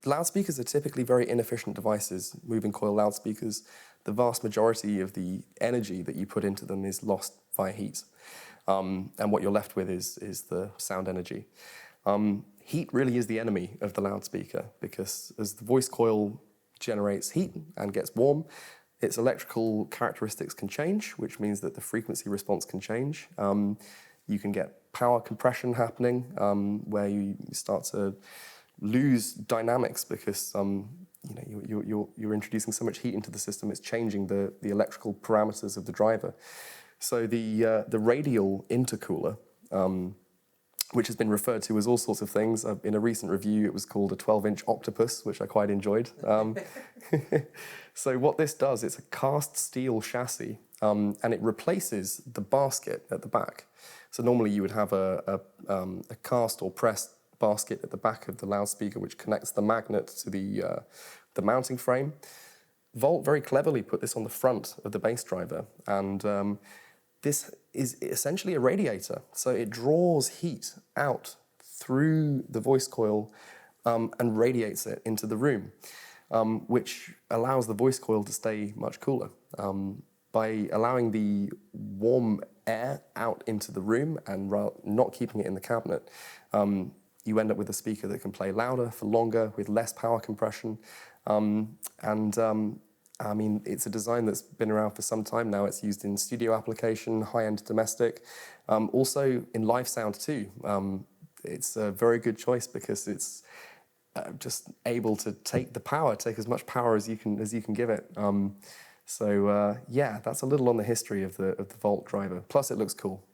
loudspeakers are typically very inefficient devices, moving coil loudspeakers. The vast majority of the energy that you put into them is lost via heat. And what you're left with is the sound energy. Heat really is the enemy of the loudspeaker, because as the voice coil generates heat and gets warm, its electrical characteristics can change, which means that the frequency response can change. You can get power compression happening, where you start to lose dynamics because you're introducing so much heat into the system, it's changing the electrical parameters of the driver. So the radial intercooler, which has been referred to as all sorts of things. In a recent review, it was called a 12-inch octopus, which I quite enjoyed. So what this does, it's a cast steel chassis, and it replaces the basket at the back. So normally you would have a cast or pressed basket at the back of the loudspeaker, which connects the magnet to the mounting frame. Volt very cleverly put this on the front of the bass driver, and this is essentially a radiator. So it draws heat out through the voice coil and radiates it into the room, which allows the voice coil to stay much cooler. By allowing the warm air out into the room and not keeping it in the cabinet, you end up with a speaker that can play louder for longer with less power compression. I mean, it's a design that's been around for some time now. It's used in studio application, high-end domestic, also in live sound too. It's a very good choice because it's just able to take as much power as you can give it. Yeah, that's a little on the history of the Volt driver. Plus, it looks cool.